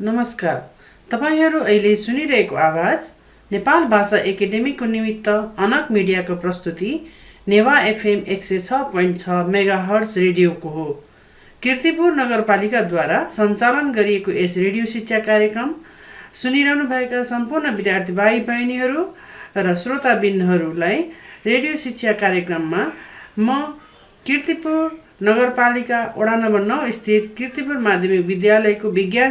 नमस्कार। तपाईहरू अहिले सुनिरहेको आवाज नेपाल भाषा एकाडेमीको निमित्त अनक मिडियाको प्रस्तुति नेवा एफएम 106.6 मेगाहर्ज रेडियोको हो। कीर्तिपुर नगरपालिकाद्वारा सञ्चालन गरिएको यस रेडियो शिक्षा कार्यक्रम सुनिरहनु भएका सम्पूर्ण विद्यार्थी भाइ बहिनीहरू र श्रोताबिन्दुहरूलाई रेडियो शिक्षा कार्यक्रममा म कीर्तिपुर नगरपालिका वडा नम्बर 9 स्थित कीर्तिपुर माध्यमिक विद्यालयको विज्ञान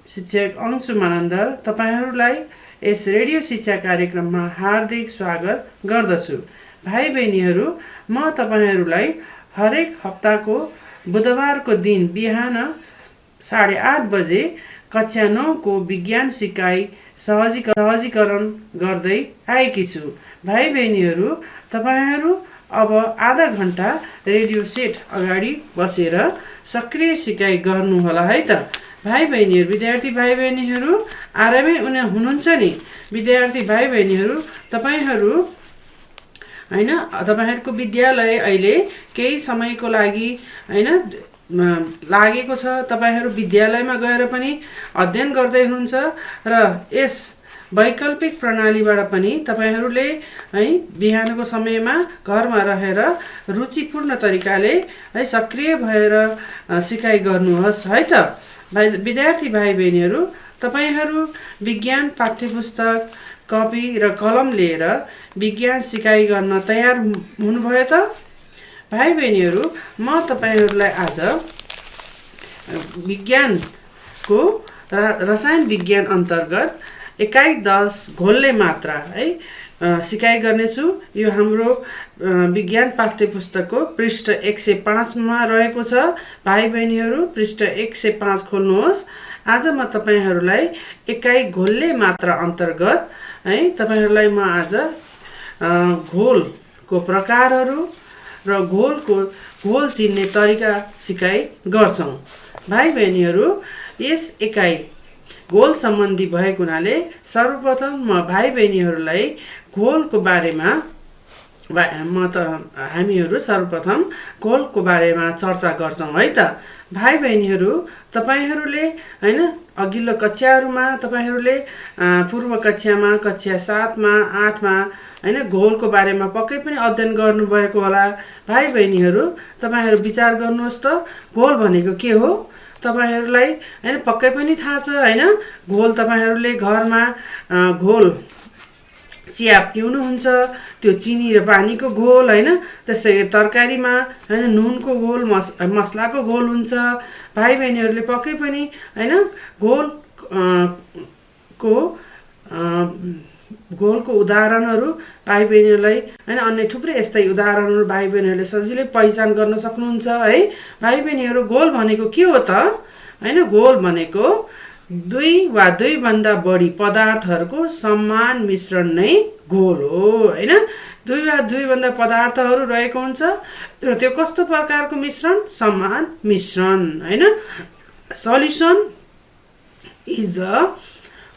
शिक्षक अंशु मानन्दर तपाईहरूलाई यस रेडियो शिक्षा कार्यक्रममा हार्दिक स्वागत गर्दछु। भाइ बहिनीहरू, म तपाईहरूलाई हरेक हप्ताको बुधबारको दिन बिहान 8:30 बजे कक्षा 9 को विज्ञान सिकाइ सहजीकरण गर्दै आएकी छु। भाइ बहिनीहरू, तपाईहरू अब आधा घण्टा रेडियो सेट अगाडि बसेर सक्रिय सिकाइ गर्नुहोला है त। भाइ बहिनीहरू, विद्यार्थी भाइ बहिनीहरू आरामै हुनुहुन्छ नि? विद्यार्थी भाइ बहिनीहरू, तपाईँहरूको विद्यालय अहिले केही समयको लागि लागेको छ। तपाईँहरू विद्यालयमा गएर पनि अध्ययन गर्दै हुनुहुन्छ र यस वैकल्पिक प्रणालीबाट पनि तपाईहरूले बिहानको समयमा घरमा रहेर रुचिपूर्ण तरिकाले सक्रिय भएर सिकाइ गर्नुहोस् है त। विद्यार्थी भाइ बहिनीहरू, तपाईहरू विज्ञान पाठ्यपुस्तक, कपी र कलम लिएर विज्ञान सिकाइ गर्न तयार हुनुभयो त? भाइ बहिनीहरू, म तपाईहरूलाई आज विज्ञानको रसायन विज्ञान अन्तर्गत एकाइ 10 घोल्ने मात्रा सिकाइ गर्नेछु। यो हाम्रो विज्ञान पाठ्यपुस्तकको पृष्ठ 105 मा रहेको छ। भाइ बहिनीहरू, पृष्ठ 105 खोल्नुहोस्। आज म तपाईहरूलाई एकाइ घोल्ने मात्रा अन्तर्गत तपाईहरूलाई म आज घोलको प्रकारहरू र घोल चिन्ने तरिका सिकाइ गर्छौँ। भाइ बहिनीहरू, यस एकाइ घोल सम्बन्धी भएको हुनाले सर्वप्रथम म भाइ बहिनीहरूलाई घोलको बारेमा हामीहरू सर्वप्रथम घोलको बारेमा चर्चा गर्छौँ है त। भाइ बहिनीहरू, तपाईहरूले अघिल्लो कक्षाहरूमा तपाईँहरूले पूर्व कक्षामा कक्षा 7 मा 8 मा घोलको बारेमा पक्कै पनि अध्ययन गर्नुभएको होला। भाइ बहिनीहरू, तपाईहरू विचार गर्नुहोस् त, घोल भनेको के हो? तपाईहरूलाई पक्कै पनि थाहा छ घोल तपाईँहरूले घरमा घोल चिया पिउनुहुन्छ, त्यो चिनी र पानीको घोल त्यस्तै तरकारीमा नुनको घोल, मसलाको घोल हुन्छ। भाइ बहिनीहरूले पक्कै पनि घोलको उदाहरणहरू भाइ बहिनीहरूलाई अन्य थुप्रै यस्तै उदाहरणहरू भाइ बहिनीहरूले सजिलै पहिचान गर्न सक्नुहुन्छ है। भाइ बहिनीहरू, घोल भनेको के हो त? घोल भनेको 2 वा 2 भन्दा बढी पदार्थहरूको समान मिश्रण नै घोल हो 2 वा 2 भन्दा पदार्थहरू रहेको हुन्छ र त्यो कस्तो प्रकारको मिश्रण? समान मिश्रण solution is the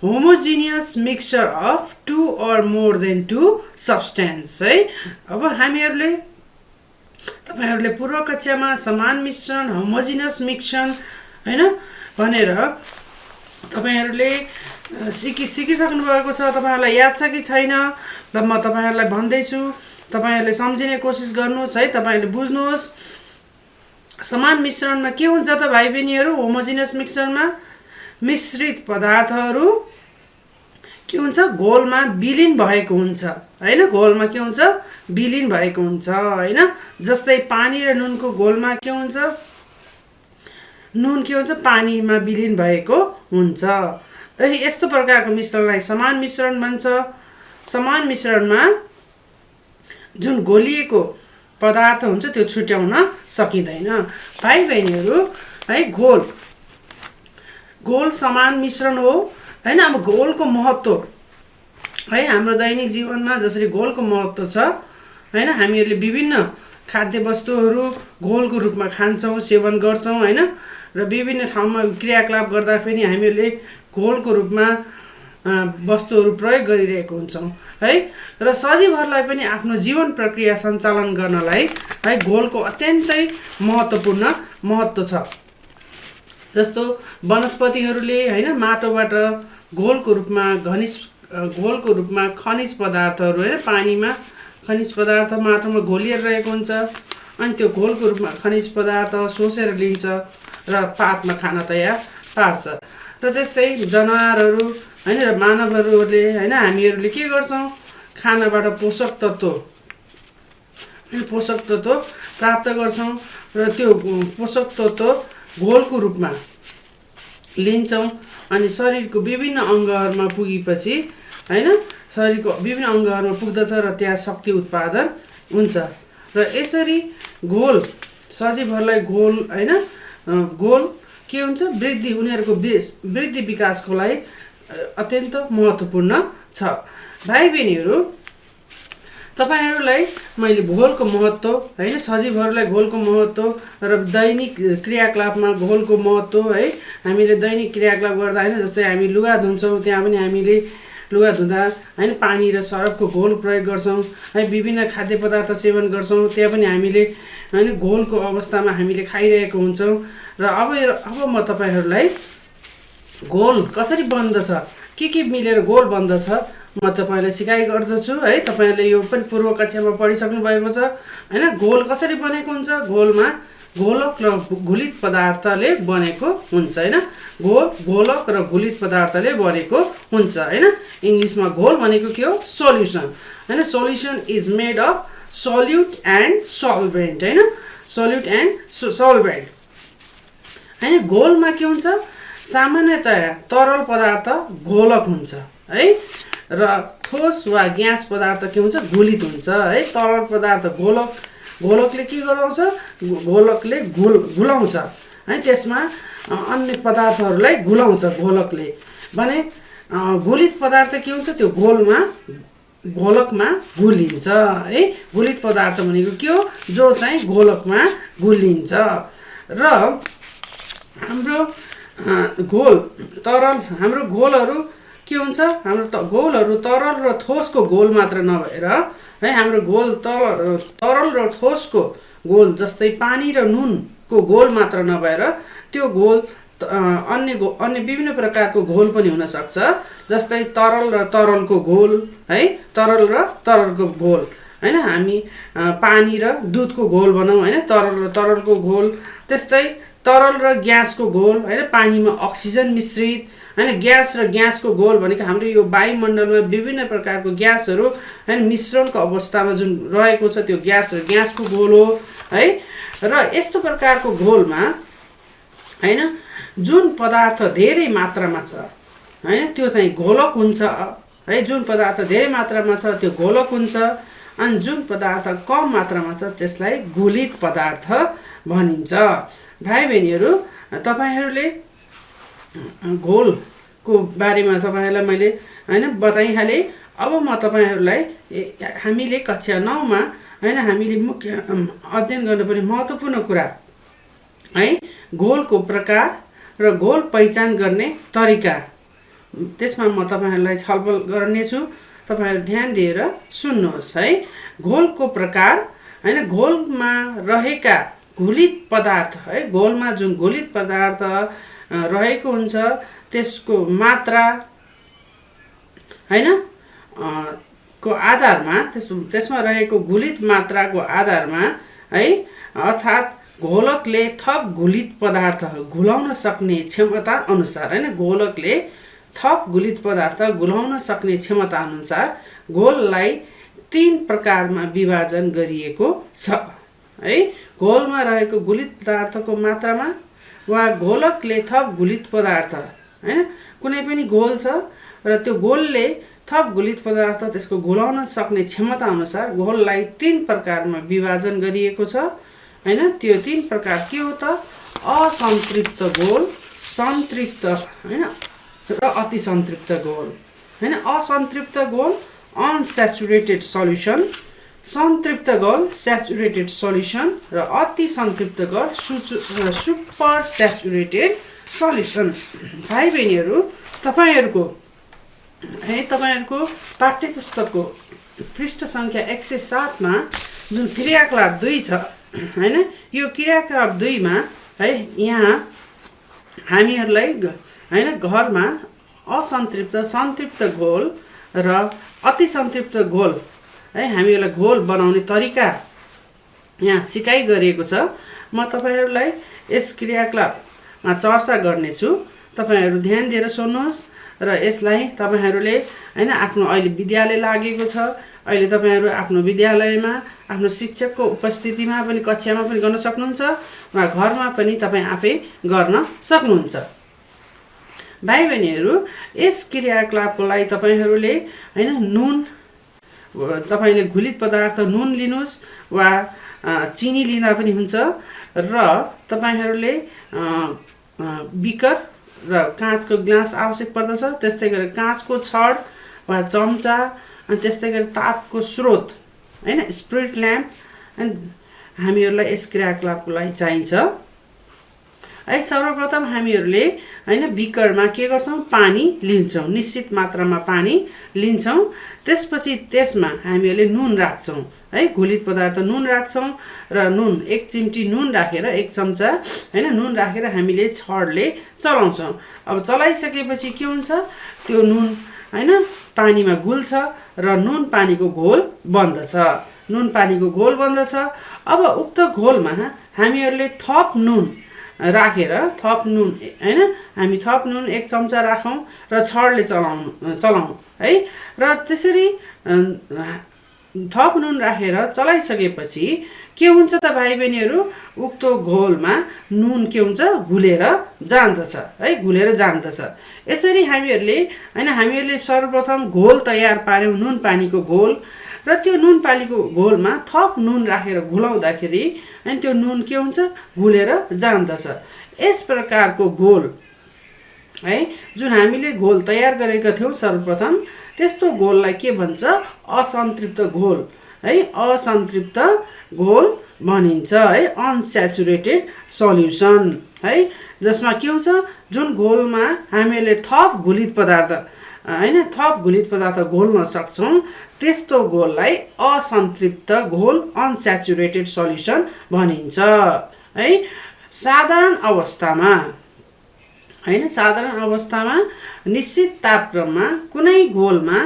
homogeneous mixture of 2 or more than 2 substance अब तपाईहरूले पूर्व कक्षामा समान मिश्रण, होमोजिनियस मिश्रण भनेर तपाईहरूले सिकिसक्नु भएको छ। तपाईहरूलाई याद छ कि छैन? ल म तपाईहरूलाई भन्दैछु, तपाईहरूले सम्झिने कोसिस गर्नुहोस् है। तपाईहरूले बुझ्नुहोस्, समान मिश्रणमा के हुन्छ त भाइ बहिनीहरू? होमोजिनियस मिश्रणमा मिश्रित पदार्थहरू के हुन्छ? घोलमा विलीन भएको हुन्छ घोलमा के हुन्छ? विलीन भएको हुन्छ जस्तै पानी र नुनको घोलमा के हुन्छ? नुन के हुन्छ? पानीमा विलीन भएको हुन्छ। यस्तो प्रकारको मिश्रणलाई समान मिश्रण भन्छ। समान मिश्रणमा जुन घोलिएको पदार्थ हुन्छ त्यो छुट्याउन सकिँदैन। भाइ बहिनीहरू, घोल समान मिश्रण हो अब घोलको महत्त्व हाम्रो दैनिक जीवनमा जसरी घोलको महत्त्व छ हामीहरूले विभिन्न खाद्य वस्तुहरू घोलको रूपमा खान्छौँ, सेवन गर्छौँ र विभिन्न ठाउँमा क्रियाकलाप गर्दा पनि हामीहरूले घोलको रूपमा वस्तुहरू प्रयोग गरिरहेको हुन्छौँ र सजीवहरूलाई पनि आफ्नो जीवन प्रक्रिया सञ्चालन गर्नलाई घोलको अत्यन्तै महत्त्वपूर्ण महत्त्व छ। जस्तो वनस्पतिहरूले हैन माटोबाट घोलको रूपमा खनिज पदार्थहरू हैन पानीमा खनिज पदार्थ माटोमा घोलिएर रहेको हुन्छ अनि त्यो घोलको रूपमा खनिज पदार्थ सोसेर लिन्छ र पातमा खाना तयार पार्छ। र त्यस्तै जनावरहरू हैन र मानवहरूले हैन हामीहरूले के गर्छौं खानाबाट पोषक तत्व प्राप्त गर्छौं र त्यो पोषक तत्व घोलको रूपमा लिन्छौं अनि शरीरको विभिन्न अङ्गहरुमा पुगेपछि हैन शरीरको विभिन्न अङ्गहरुमा पुग्दछ र त्यहाँ शक्ति उत्पादन हुन्छ। र यसरी घोल सजीवहरूलाई घोल हैन घोल के हुन्छ वृद्धि उनीहरुको वृद्धि विकासको लागि अत्यन्त महत्त्वपूर्ण छ। भाइ बहिनीहरु तपाईहरुलाई मैले घोलको महत्त्व हैन सजीवहरुलाई घोलको महत्त्व र दैनिक क्रियाकलापमा घोलको महत्त्व है हामीले दैनिक क्रियाकलाप गर्दा हैन जस्तै हामी लुगा धुन्छौं त्यहाँ पनि हामीले लुगा धुँदा हैन पानी र सरफको घोल प्रयोग गर्छौं है विभिन्न खाद्य पदार्थ सेवन गर्छौं त्यहाँ पनि हामीले हैन घोलको अवस्थामा हामीले खाइरहेको हुन्छौं। र अब म तपाईहरुलाई घोल कसरी बन्दछ के मिलेर घोल बन्दछ म तपाईलाई सिकाइ गर्दछु है। तपाईहरुले यो पनि पूर्व कक्षामा पढिसक्नु भएको छ हैन घोल कसरी बनेको हुन्छ घोलमा घोलक र घुलित पदार्थले बनेको हुन्छ हैन घोलक र घुलित पदार्थले बनेको हुन्छ हैन। इंग्लिशमा घोल भनेको के हो सोल्युसन हैन solution is made of solute and solvent हैन सोल्युट एन्ड सल्भेन्ट हैन। घोलमा के हुन्छ सामान्यतया तरल पदार्थ घोलक हुन्छ है र ठोस वा ग्यास पदार्थ के हुन्छ घुलित हुन्छ है। तरल पदार्थ घोलकले के गराउँछ घोलकले घुलाउँछ है त्यसमा अन्य पदार्थहरूलाई घुलाउँछ घोलकले भने घुलित पदार्थ के हुन्छ त्यो घोलकमा घुलिन्छ है। घुलित पदार्थ भनेको के हो जो चाहिँ घोलकमा घुलिन्छ र हाम्रो घोलहरू के हुन्छ हाम्रो घोलहरू तरल र ठोसको घोल मात्र नभएर है हाम्रो घोल तरल र ठोसको घोल जस्तै पानी र नुनको घोल मात्र नभएर त्यो घोल अन्य विभिन्न प्रकारको घोल पनि हुन सक्छ जस्तै तरल र तरलको घोल है तरल र तरलको घोल हैन हामी पानी र दूधको घोल भनौं हैन तरल र तरलको घोल त्यस्तै तरल र ग्यासको घोल हैन पानीमा अक्सिजन मिश्रित हैन ग्यास र ग्यासको घोल भनेको हाम्रो यो वायुमण्डलमा विभिन्न प्रकारको ग्यासहरू हैन मिश्रणको अवस्थामा जुन रहेको छ त्यो ग्यास र ग्यासको घोल हो है। र यस्तो प्रकारको घोलमा हैन जुन पदार्थ धेरै मात्रामा छ हैन त्यो चाहिँ घोलक हुन्छ है जुन पदार्थ धेरै मात्रामा छ त्यो घोलक हुन्छ अनि जुन पदार्थ कम मात्रामा छ त्यसलाई घुलित पदार्थ भनिन्छ। भाइ बहिनीहरु तपाईहरुले घोलको बारेमा तपाईहरुलाई मैले हैन बताइहाले। अब म तपाईहरुलाई हामीले कक्षा 9 मा हैन हामीले मुख्य अध्ययन गर्नुपर्ने महत्त्वपूर्ण कुरा है घोलको प्रकार र घोल पहिचान गर्ने तरिका त्यसमा म तपाईहरुलाई छलफल गर्नेछु। तपाईहरु ध्यान दिएर सुन्नुहोस् है। घोलको प्रकार हैन घोलमा रहेका घुलित पदार्थ है घोलमा जुन घुलित पदार्थ रहेको हुन्छ त्यसको मात्रा हैन को आधारमा त्यसमा रहेको घुलित मात्राको आधारमा है अर्थात घोलकले थप घुलित पदार्थ घुलाउन सक्ने क्षमता अनुसार हैन घोलकले थप घुलित पदार्थ घुलाउन सक्ने क्षमता अनुसार घोललाई 3 प्रकारमा विभाजन गरिएको छ है। घोलमा रहेको घुलित पदार्थको मात्रामा वा घोलकले थप घुलित पदार्थ हैन कुनै पनि घोल छ र त्यो घोलले थप घुलित पदार्थ त्यसको घुलाउन सक्ने क्षमता अनुसार घोललाई 3 प्रकारमा विभाजन गरिएको छ हैन। त्यो 3 प्रकार के हो त असन्तृप्त घोल सन्तृप्त हैन र अति सन्तृप्त घोल हैन। असन्तृप्त घोल अनस्याचुरेटेड सल्युसन सन्तृप्त घोल स्याचुरेटेड सल्युसन र अति सन्तृप्त घोल सुपर स्याचुरेटेड सल्युसन। भाइ बहिनीहरु तपाईहरुको पाठ्यपुस्तकको पृष्ठ संख्या 107 मा जुन क्रियाकलाप 2 छ हैन यो क्रियाकलाप 2 मा है यहाँ हामीहरूलाई हैन घरमा असन्तृप्त सन्तृप्त घोल र अति सन्तृप्त घोल है हामीहरूलाई घोल बनाउने तरिका यहाँ सिकाइ गरिएको छ। म तपाईहरुलाई यस क्रियाकलापमा चर्चा गर्नेछु। तपाईहरु ध्यान दिएर सुन्नुहोस् र यसलाई तपाईहरुले हैन आफ्नो अहिले विद्यालय लागेको छ, अहिले तपाईहरु आफ्नो विद्यालयमा आफ्नो शिक्षकको उपस्थितिमा पनि कक्षामा पनि गर्न सक्नुहुन्छ वा घरमा पनि तपाई आफै गर्न सक्नुहुन्छ। भाइ बहिनीहरु यस क्रियाकलापको लागि तपाईहरुले हैन नुन तपाईले घुलित पदार्थ नुन लिनुस् वा चिनी लिँदा पनि हुन्छ र तपाईहरुले बिकर र काँचको ग्लास आवश्यक पर्दछ। त्यस्तै गरी काँचको छड वा चम्चा अनि त्यस्तै गरी तापको स्रोत हैन स्पिरिट ल्याम्प अनि हामीहरुलाई यस क्रियाकलापको लागि चाहिन्छ। है सर्वप्रथम हामीहरुले हैन बिकरमा के गर्छौं पानी लिन्छौं, निश्चित मात्रामा पानी लिन्छौं। त्यसपछि त्यसमा हामीहरुले नुन राख्छौं है घुलित पदार्थ नुन राख्छौं र नुन 1 चिम्टी नुन राखेर 1 चम्चा हैन नुन राखेर हामीले छडले चलाउँछौं। अब चलाइसकेपछि के हुन्छ त्यो नुन हैन पानीमा गुल्छ र नुन पानीको घोल बन्दछ। नुन पानीको घोल बन्दछ। अब उक्त घोलमा हामीहरुले थप नुन राखेर थप नुन हैन हामी थप नुन 1 चम्चा राखौं र छडले चलाउँ है र त्यसरी थप नुन राखेर चलाइसकेपछि के हुन्छ त भाइ बहिनीहरु उक्त घोलमा नुन के हुन्छ घुलेर जान्दछ है घुलेर जान्दछ। यसरी हामीहरुले सर्वप्रथम घोल तयार पार्यौं नुन पानीको घोल र त्यो नुन पानीको घोलमा थप नुन राखेर घुलाउँदाखेरि अनि त्यो नुन के हुन्छ घुलेर जान्दछ। यस प्रकारको घोल है जुन हामीले घोल तयार गरेका थियौं सर्वप्रथम त्यस्तो घोललाई के भन्छ असन्तृप्त घोल है असन्तृप्त घोल भनिन्छ है अनस्याचुरेटेड सल्युसन है जसमा के हुन्छ जुन घोलमा हामीले थप घुलित पदार्थ हैन थप घुलित पदार्थ घोल्न सक्छौं त्यस्तो घोललाई असन्तृप्त घोल अनस्याचुरेटेड सल्युसन भनिन्छ है। साधारण अवस्थामा निश्चित तापक्रममा कुनै घोलमा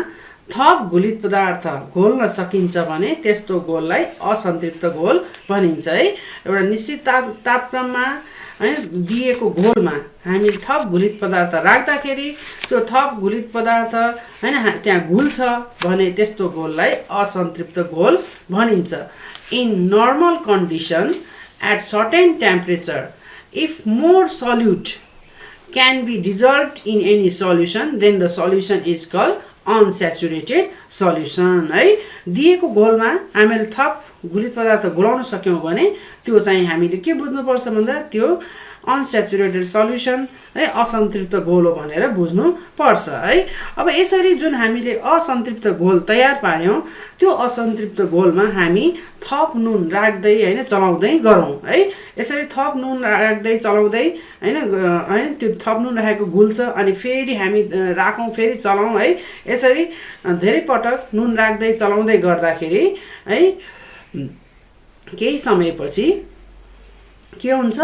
थप घुलित पदार्थ घोल्न सकिन्छ भने त्यस्तो घोललाई असन्तृप्त घोल भनिन्छ है। एउटा निश्चित तापक्रममा हैन दिएको घोलमा हामी थप घुलित पदार्थ राख्दाखेरि त्यो थप घुलित पदार्थ हैन त्यहाँ घुल्छ भने त्यस्तो घोललाई असन्तृप्त घोल भनिन्छ। In normal condition at certain temperature if more solute can be dissolved in any solution then the solution is called unsaturated solution है। दिएको घोलमा हामीले थप घुलित पदार्थ घुलाउन सक्यौं भने त्यो चाहिँ हामीले के बुझ्नु पर्छ भन्दा त्यो अनस्याचुरेटेड सल्युसन है असन्तृप्त घोल हो भनेर बुझ्नु पर्छ है। अब यसरी जुन हामीले असन्तृप्त घोल तयार पार्यौं त्यो असन्तृप्त घोलमा हामी थप नुन राख्दै हैन चलाउँदै गरौँ है। यसरी थप नुन राख्दै चलाउँदै हैन त्यो थप नुन राखेको घुल्छ अनि फेरि हामी राखौं फेरि चलाउँ है। यसरी धेरै पटक नुन राख्दै चलाउँदै गर्दाखेरि है केही समयपछि के हुन्छ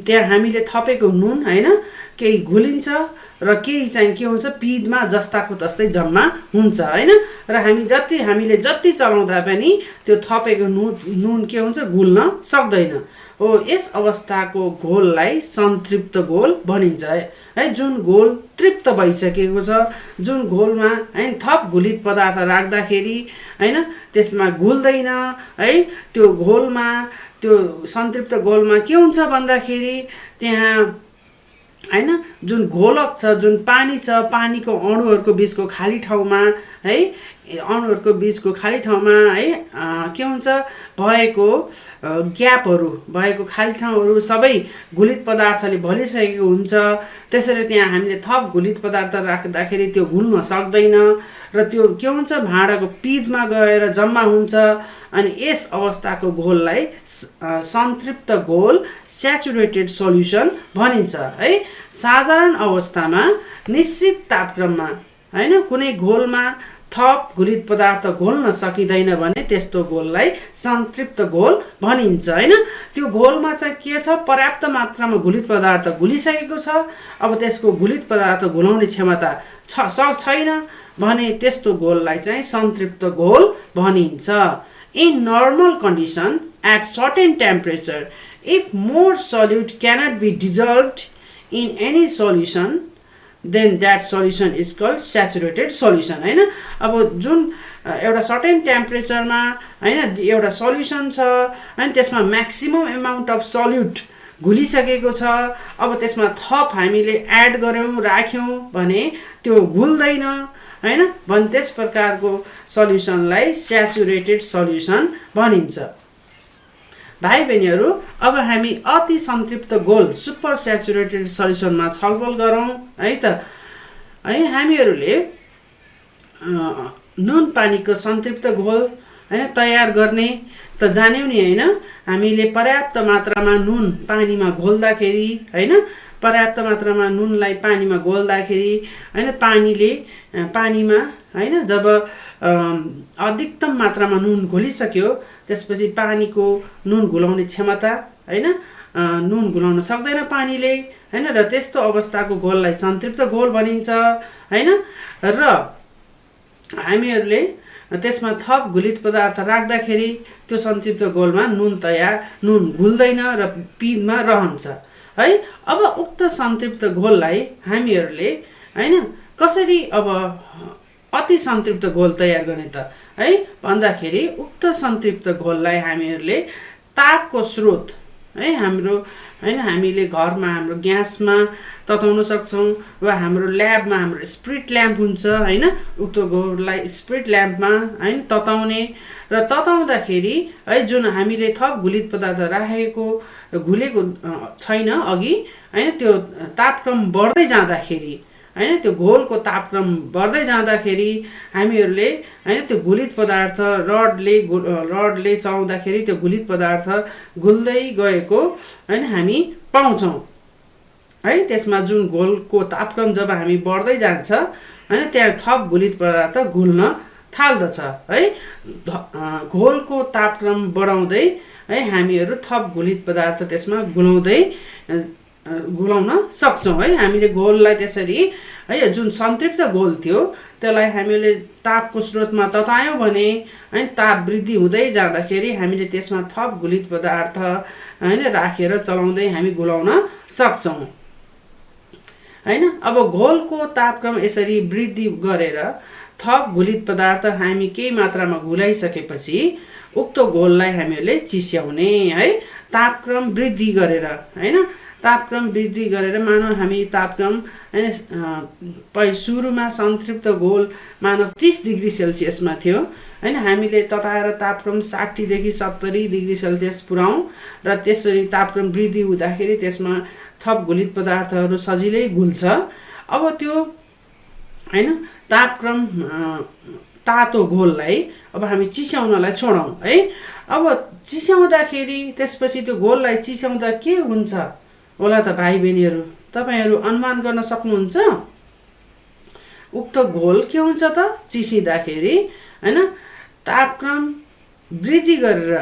त्यहाँ हामीले थपेको नुन हैन केही घुलिन्छ र केही चाहिँ के हुन्छ पिडमा जस्ताको तस्तै जम्मा हुन्छ हैन र हामीले जति चलाउँदा पनि त्यो थपेको नुन के हुन्छ घुल्न सक्दैन हो। यस अवस्थाको घोललाई सन्तृप्त घोल भनिन्छ है। जुन घोल तृप्त भइसकेको छ जुन घोलमा हैन थप घुलित पदार्थ राख्दाखेरि हैन त्यसमा घुल्दैन है त्यो घोलमा त्यो सन्तृप्त घोलमा के हुन्छ भन्दाखेरि त्यहाँ हैन जुन घोलक छ जुन पानी छ पानीको अणुहरुको बीचको खाली ठाउँमा है अणुहरुको बीचको खाली ठाउँमा है के हुन्छ भएको ग्यापहरु भएको खाली ठाउँहरु सबै घुलित पदार्थले भरिसकेको हुन्छ। त्यसैले त्यहाँ हामीले थप घुलित पदार्थ राख्दाखेरि त्यो घुल्न सक्दैन र त्यो के हुन्छ भाँडाको पिडमा गएर जम्मा हुन्छ अनि यस अवस्थाको घोललाई सन्तृप्त घोल स्याचुरेटेड सल्युसन भनिन्छ है। साधारण अवस्थामा निश्चित तापक्रममा हैन कुनै घोलमा थप घुलित पदार्थ घोल्न सकिँदैन भने त्यस्तो घोललाई संतृप्त घोल भनिन्छ हैन। त्यो घोलमा चाहिँ के छ, पर्याप्त मात्रामा घुलित पदार्थ घुलिसकेको छ, अब त्यसको घुलित पदार्थ घुलाउने क्षमता छैन भने त्यस्तो घोललाई चाहिँ संतृप्त घोल भनिन्छ। In normal condition at certain temperature if more solute cannot be dissolved in any solution then that solution is called saturated solution हैन। अब जुन एउटा सर्टेन टेम्परेचरमा हैन एउटा सल्युसन छ अनि त्यसमा म्याक्सिमम एमाउन्ट अफ सल्युट घुलिसकेको छ, अब त्यसमा थप हामीले एड गर्यौं राख्यौं भने त्यो घुल्दैन हैन, भने त्यस प्रकारको सल्युसनलाई स्याचुरेटेड सल्युसन भनिन्छ। भाइ बहिनीहरू, अब हामी अति संतृप्त घोल सुपर स्याचुरेटेड सल्युसनमा छलफल गरौँ है त। है हामीहरूले नुन पानीको संतृप्त घोल हैन तयार गर्ने त जान्यौं नि हैन। हामीले पर्याप्त मात्रामा नुन पानीमा घोल्दाखेरि हैन, पर्याप्त मात्रामा नुनलाई पानीमा घोल्दाखेरि हैन पानीमा हैन जब अधिकतम मात्रामा नुन घोलिसक्यो त्यसपछि पानीको नुन घुलाउने क्षमता हैन नुन घुलाउन सक्दैन पानीले हैन, र त्यस्तो अवस्थाको घोललाई संतृप्त घोल भनिन्छ हैन। र हामीहरूले त्यसमा थप घुलित पदार्थ राख्दाखेरि त्यो संतृप्त घोलमा नुन घुल्दैन र पिँधमा रहन्छ है। अब उक्त संतृप्त घोललाई हामीहरूले हैन कसरी अब अति संतृप्त घोल तयार गर्ने त है भन्दाखेरि उक्त संतृप्त घोललाई हामीहरूले तापको स्रोत है हाम्रो हैन हामीले घरमा हाम्रो ग्यासमा तताउन सक्छौं वा हाम्रो ल्याबमा हाम्रो स्पिरिट ल्याम्प हुन्छ हैन, उक्त घोललाई स्पिरिट ल्याम्पमा हैन तताउने र तताउँदाखेरि है जुन हामीले थप घुलित पदार्थ राखेको घुलेको छैन अघि हैन, त्यो तापक्रम बढ्दै जाँदाखेरि हैन त्यो घोलको तापक्रम बढ्दै जाँदाखेरि हामीहरूले हैन त्यो घुलित पदार्थ रडले चलाउँदाखेरि त्यो घुलित पदार्थ घुल्दै गएको हैन हामी पाउँछौं है। त्यसमा जुन घोलको तापक्रम जब हामी बढ्दै जान्छ हैन त्यहाँ थप घुलित पदार्थ घुल्न थाल्दछ है। घोलको तापक्रम बढाउँदै है हामीहरू थप घुलित पदार्थ त्यसमा घुलाउन सक्छौं है। हामीले घोललाई त्यसरी है जुन संतृप्त घोल थियो त्यसलाई हामीले तापको स्रोतमा ततायौं भने हैन ताप वृद्धि हुँदै जाँदाखेरि हामीले त्यसमा थप घुलित पदार्थ हैन राखेर चलाउँदै हामी घुलाउन सक्छौं हैन। अब घोलको तापक्रम यसरी वृद्धि गरेर थप घुलित पदार्थ हामी केही मात्रामा घुलाइसकेपछि उक्त घोललाई हामीहरूले चिस्याउने है, तापक्रम वृद्धि गरेर हैन। तापक्रम वृद्धि गरेर मानव हामी तापक्रम हैन सुरुमा संतृप्त घोल मानव 30 डिग्री सेल्सियसमा थियो हैन, हामीले तताएर तापक्रम 60 देखि 70 डिग्री सेल्सियस पुर्याउँ र त्यसरी तापक्रम वृद्धि हुँदाखेरि त्यसमा थप घुलित पदार्थहरू सजिलै घुल्छ। अब त्यो हैन तापक्रम तातो घोललाई अब हामी चिस्याउनलाई छोडौं है। अब चिस्याउँदाखेरि त्यसपछि त्यो घोललाई चिस्याउँदा के हुन्छ होला त भाइ बहिनीहरू, तपाईहरु अनुमान गर्न सक्नुहुन्छ? उक्त घोल के हुन्छ त चिसिँदाखेरि हैन तापक्रम वृद्धि गरेर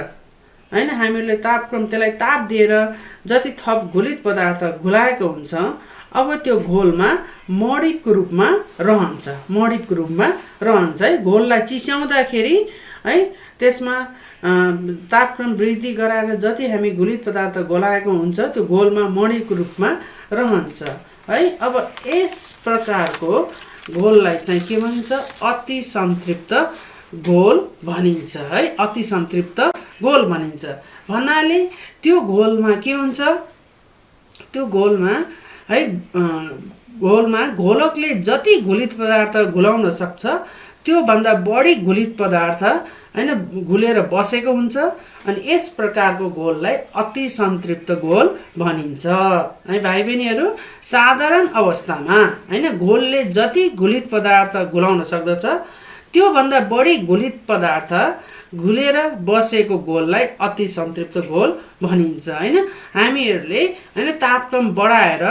हैन हामीले तापक्रम त्यसलाई ताप दिएर जति थप घुलित पदार्थ घुलाएको हुन्छ अब त्यो घोलमा मणिको रूपमा रहन्छ, मणिको रूपमा रहन्छ है। घोललाई चिस्याउँदाखेरि है त्यसमा तापक्रम वृद्धि गराएर जति हामी घुलित पदार्थ घोलाएको हुन्छ त्यो घोलमा मणिको रूपमा रहन्छ है। अब यस प्रकारको घोललाई चाहिँ के भनिन्छ? अति संतृप्त घोल भनिन्छ है। अति संतृप्त घोल भनिन्छ भन्नाले त्यो घोलमा के हुन्छ? त्यो घोलमा है घोलकले जति घुलित पदार्थ घुलाउन सक्छ त्यो भन्दा बढी घुलित पदार्थ हैन घुलेर बसेको हुन्छ अनि यस प्रकारको घोललाई अति संतृप्त घोल भनिन्छ है। भाइ बहिनीहरू, साधारण अवस्थामा हैन घोलले जति घुलित पदार्थ घुलाउन सक्दछ त्यो भन्दा बढी घुलित पदार्थ घुलेर बसेको घोललाई अति संतृप्त घोल भनिन्छ हैन। हामीहरूले हैन तापक्रम बढाएर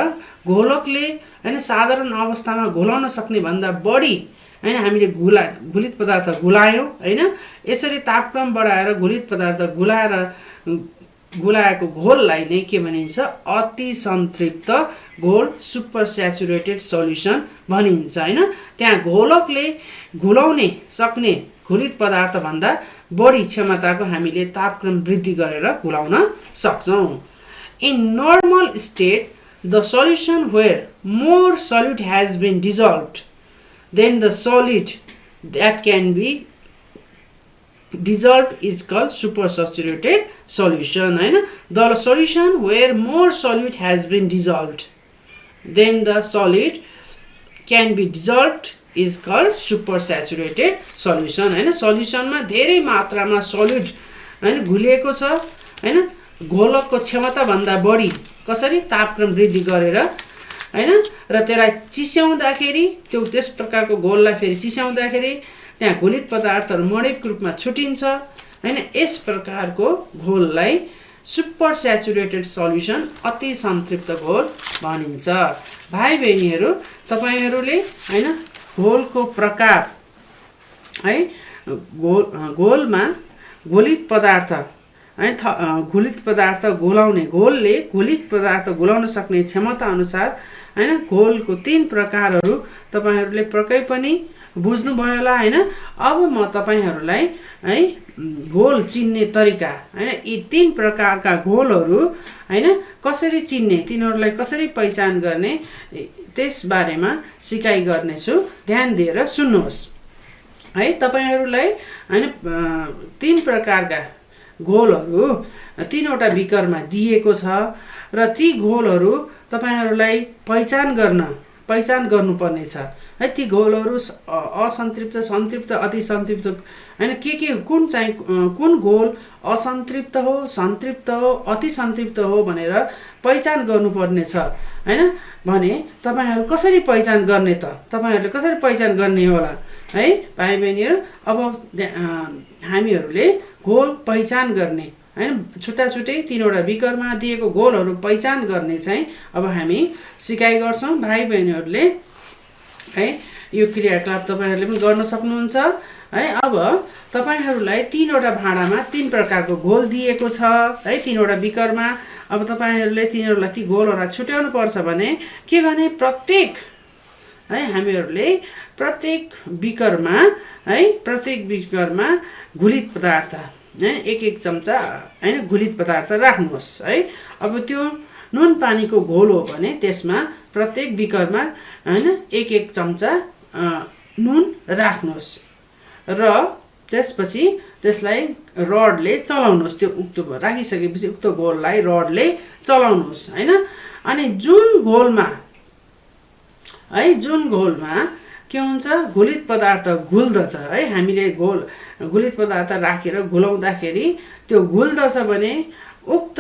घोलकले हैन साधारण अवस्थामा घुलाउन सक्ने भन्दा बढी हैन हामीले घुलित पदार्थ घुलायौं हैन। यसरी तापक्रम बढाएर घुलित पदार्थ घुलाएको घोललाई नै के भनिन्छ, अति सन्तृप्त घोल सुपर स्याचुरेटेड सल्युसन भनिन्छ हैन। त्यहाँ घोलकले घुलाउने सक्ने घुलित पदार्थ भन्दा बढी क्षमताको हामीले तापक्रम वृद्धि गरेर घुलाउन सक्छौं। In normal state the solution where more solute has been dissolved then the solid that can be dissolved is called supersaturated solution हैन। The solution where more solute has been dissolved then the solid can be dissolved is called supersaturated solution हैन। सल्युसनमा धेरै मात्रामा salute हैन घुलिएको छ हैन, घोलकको क्षमता भन्दा बढी कसरी तापक्रम वृद्धि गरेर हैन र त्यसलाई चिस्याउँदाखेरि त्यो त्यस प्रकारको घोललाई फेरि चिस्याउँदाखेरि त्यहाँ घुलित पदार्थहरू मणिक रूपमा छुटिन्छ हैन। यस प्रकारको घोललाई सुपर स्याचुरेटेड सल्युसन अति सन्तृप्त घोल भनिन्छ। भाइ बहिनीहरू, तपाईहरुले हैन घोलको प्रकार है घोलमा घुलित पदार्थ है घुलित पदार्थ घुलाउने घोलले घुलित पदार्थ घुलाउन सक्ने क्षमता अनुसार हैन घोलको 3 प्रकारहरू तपाईहरुले पक्कै पनि बुझ्नु भयो होला हैन। अब म तपाईहरुलाई है घोल चिन्ने तरिका हैन यी 3 प्रकारका घोलहरू हैन कसरी चिन्ने, तिनीहरुलाई कसरी पहिचान गर्ने त्यस बारेमा सिकाइ गर्नेछु। ध्यान दिएर सुन्नुहोस् है। तपाईहरुलाई हैन 3 प्रकारका घोलहरू 3 वटा बिकरमा दिएको छ र ती घोलहरू तपाईहरुलाई पहिचान गर्नुपर्ने छ है। ती घोलहरू असन्तृप्त, सन्तृप्त, अति सन्तृप्त हैन के कुन घोल असन्तृप्त हो, सन्तृप्त हो, अति सन्तृप्त हो भनेर पहिचान गर्नुपर्ने छ हैन। भने तपाईहरु कसरी पहिचान गर्ने त, तपाईहरुले कसरी पहिचान गर्ने होला है भाइ बहिनीहरु। अब हामीहरुले घोल पहिचान गर्ने हैन छुट्टा छुट्टै 3 वटा बिकरमा दिएको घोलहरू पहिचान गर्ने चाहिँ अब हामी सिकाइ गर्छौं। भाइ बहिनीहरुले है यो क्रियाकलाप तपाईहरुले पनि गर्न सक्नुहुन्छ है। अब तपाईहरुलाई 3 वटा भाँडामा 3 प्रकारको घोल दिएको छ है, 3 वटा बिकरमा। अब तपाईहरुले तिनीहरुलाई ती घोलहरुलाई छुट्याउनु पर्छ भने के गर्ने, प्रत्येक है हामीहरुले प्रत्येक बिकरमा घुलित पदार्थ है 1-1 चम्चा हैन घुलित पदार्थ राख्नुहोस् है। अब त्यो नुन पानीको घोल हो भने त्यसमा प्रत्येक बिकरमा हैन 1-1 चम्चा नुन राख्नुहोस् र त्यसपछि त्यसलाई रडले चलाउनुहोस्। त्यो उक्त राखिसकेपछि उक्त घोललाई रडले चलाउनुहोस् हैन। अनि जुन घोलमा के हुन्छ, घुलित पदार्थ घुल्दछ है, हामीले घुलित पदार्थ राखेर घुलाउँदाखेरि त्यो घुल्दछ भने उक्त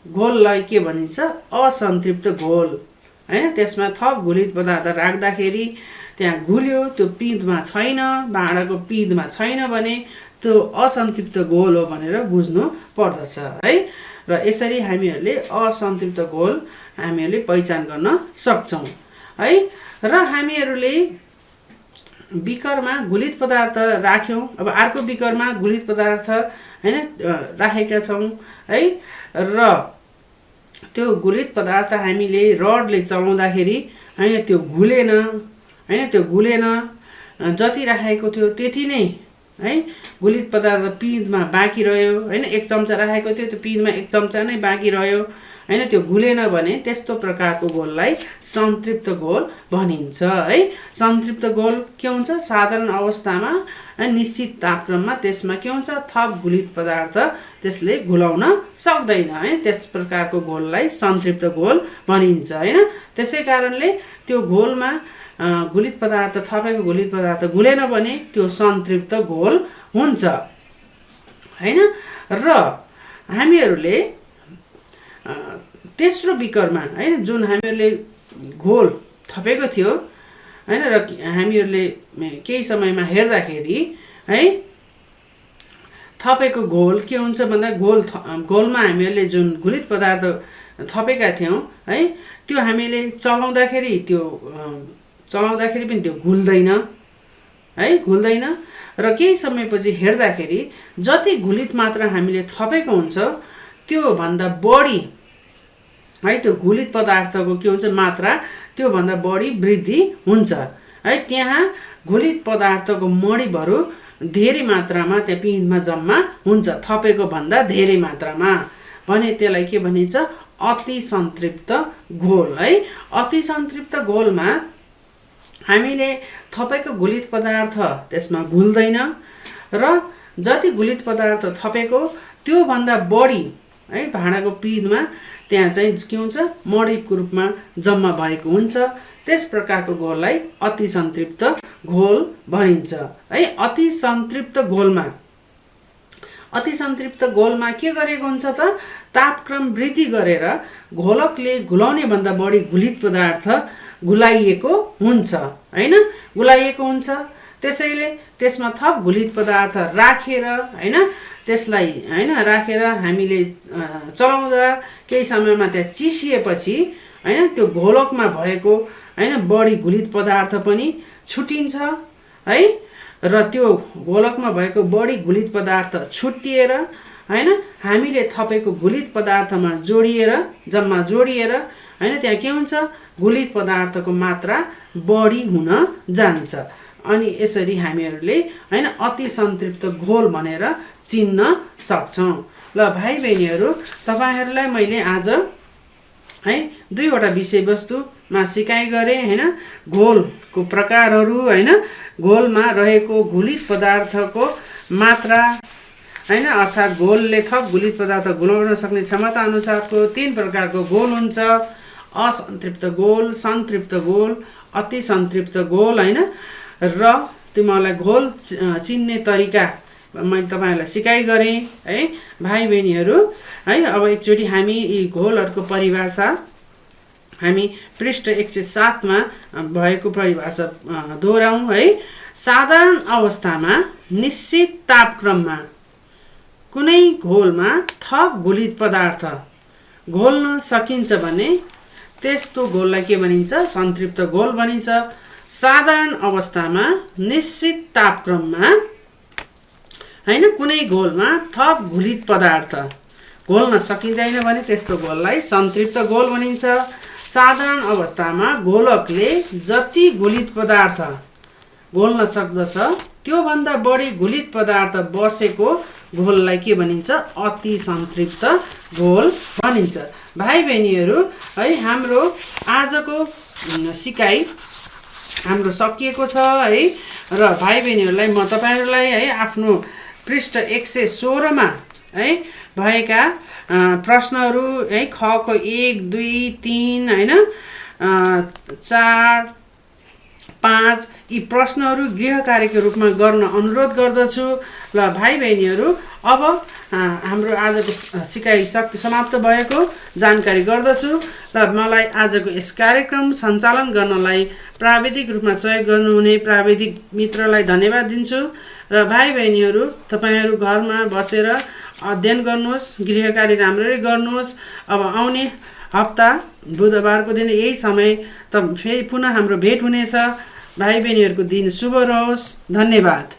घोललाई के भनिन्छ, असन्तृप्त घोल हैन। त्यसमा थप घुलित पदार्थ राख्दाखेरि त्यहाँ घुल्यो, त्यो पिँधमा छैन, भाँडाको पिँधमा छैन भने त्यो असन्तृप्त घोल हो भनेर बुझ्नु पर्दछ है। र यसरी हामीहरूले असन्तृप्त घोल हामीहरूले पहिचान गर्न सक्छौं है। र हामीहरूले बिकरमा घुलित पदार्थ राख्यौं, अब अर्को बिकरमा घुलित पदार्थ हैन राखेका छौं है। र त्यो घुलित पदार्थ हामीले रडले चलाउँदाखेरि हैन त्यो घुलेन हैन, त्यो घुलेन, जति राखेको थियो त्यति नै है घुलित पदार्थ पिँधमा बाँकी रह्यो हैन। 1 चम्चा राखेको थियो, त्यो पिँधमा 1 चम्चा नै बाँकी रह्यो हैन, त्यो घुलेन भने त्यस्तो प्रकारको घोललाई सन्तृप्त घोल भनिन्छ है। सन्तृप्त घोल के हुन्छ, साधारण अवस्थामा निश्चित तापक्रममा त्यसमा के हुन्छ, थप घुलित पदार्थ त्यसले घुलाउन सक्दैन है। त्यस प्रकारको घोललाई सन्तृप्त घोल भनिन्छ हैन। त्यसै कारणले त्यो घोलमा घुलित पदार्थ थपेको घुलित पदार्थ घुलेन भने त्यो सन्तृप्त घोल हुन्छ हैन। र हामीहरूले तेस्रो बिकरमा हैन जुन हामीहरूले घोल थपेको थियो हैन र हामीहरूले केही समयमा हेर्दाखेरि है थपेको घोल के हुन्छ भन्दा घोलमा हामीहरूले जुन घुलित पदार्थ थपेका थियौं है त्यो हामीले चलाउँदाखेरि पनि त्यो घुल्दैन है, घुल्दैन। र केही समयपछि हेर्दाखेरि जति घुलित मात्रा हामीले थपेको हुन्छ त्योभन्दा बढी है त्यो घुलित पदार्थको के हुन्छ मात्रा त्योभन्दा बढी वृद्धि हुन्छ है। त्यहाँ घुलित पदार्थको मणिहरू धेरै मात्रामा त्यहाँ पिँधमा जम्मा हुन्छ, थपेको भन्दा धेरै मात्रामा, भने त्यसलाई के भनिन्छ? अति सन्तृप्त घोल है। अति सन्तृप्त घोलमा हामीले थपेको घुलित पदार्थ त्यसमा घुल्दैन र जति घुलित पदार्थ थपेको त्योभन्दा बढी है भाँडाको पिँधमा त्यहाँ चाहिँ के हुन्छ? मणिको रूपमा जम्मा भएको हुन्छ। त्यस प्रकारको घोललाई अति सन्तृप्त घोल भनिन्छ है। अति सन्तृप्त घोलमा के गरेको हुन्छ त? तापक्रम वृद्धि गरेर घोलकले घुलाउने भन्दा बढी घुलित पदार्थ घुलाइएको हुन्छ हैन, घुलाइएको हुन्छ। त्यसैले त्यसमा थप घुलित पदार्थ राखेर हैन, त्यसलाई हैन राखेर हामीले चलाउँदा केही समयमा त्यहाँ चिसिएपछि हैन त्यो घोलकमा भएको हैन बढी घुलित पदार्थ पनि छुटिन्छ है। र त्यो घोलकमा भएको बढी घुलित पदार्थ छुट्टिएर हैन हामीले थपेको घुलित पदार्थमा जम्मा जोडिएर हैन त्यहाँ के हुन्छ? घुलित पदार्थको मात्रा बढी हुन जान्छ। अनि यसरी हामीहरूले हैन अति सन्तृप्त घोल भनेर चिन्न सक्छौं। ल भाइ बहिनीहरू, तपाईहरुलाई मैले आज है दुईवटा विषयवस्तुमा सिकाइ गरे हैन, घोलको प्रकारहरू हैन, घोलमा रहेको घुलित पदार्थको मात्रा हैन, अर्थात् घोलले थप घुलित पदार्थ घुलाउन सक्ने क्षमता अनुसारको 3 प्रकारको घोल हुन्छ। असन्तृप्त घोल, सन्तृप्त घोल, अति सन्तृप्त घोल हैन। र तिमीहरूलाई घोल चिन्ने तरिका मैले तपाईहरुलाई सिकाइ गरे है भाइ बहिनीहरू है। अब एकचोटी हामी यी घोलहरुको परिभाषा हामी पृष्ठ 107 मा भएको परिभाषा दोहोर्याउँ है। साधारण अवस्थामा निश्चित तापक्रममा कुनै घोलमा थप घुलित पदार्थ घोल्न सकिन्छ भने त्यस्तो घोललाई के भनिन्छ? सन्तृप्त घोल भनिन्छ। साधारण अवस्थामा निश्चित तापक्रममा हैन कुनै घोलमा थप घुलित पदार्थ घोल्न सकिँदैन भने त्यस्तो घोललाई सन्तृप्त घोल भनिन्छ। साधारण अवस्थामा घोलकले जति घुलित पदार्थ घोल्न सक्दछ त्योभन्दा बढी घुलित पदार्थ बसेको घोललाई के भनिन्छ? अति सन्तृप्त घोल भनिन्छ। भाइ बहिनीहरू है हाम्रो आजको सिकाइ हाम्रो सकिएको छ है। र भाइ बहिनीहरूलाई म तपाईहरुलाई है आफ्नो पृष्ठ 116 मा है भएका प्रश्नहरू है ख को 1 2 3 हैन 4 5 यी प्रश्नहरू गृह कार्यको रूपमा गर्न अनुरोध गर्दछु। ल भाइ बहिनीहरू, अब हाम्रो आजको सिकाइ समाप्त भएको जानकारी गर्दछु। र मलाई आजको यस कार्यक्रम सञ्चालन गर्नलाई प्राविधिक रूपमा सहयोग गर्नुहुने प्राविधिक मित्रलाई धन्यवाद दिन्छु। र भाइ बहिनीहरू, तपाईहरु घरमा बसेर अध्ययन गर्नुहोस्, गृह कार्य राम्ररी गर्नुहोस्। अब आउने हप्ता बुधबारको दिन यही समय त फेरि पुनः हाम्रो भेट हुनेछ। भाइ बहिनीहरूको दिन शुभ रहोस्। धन्यवाद।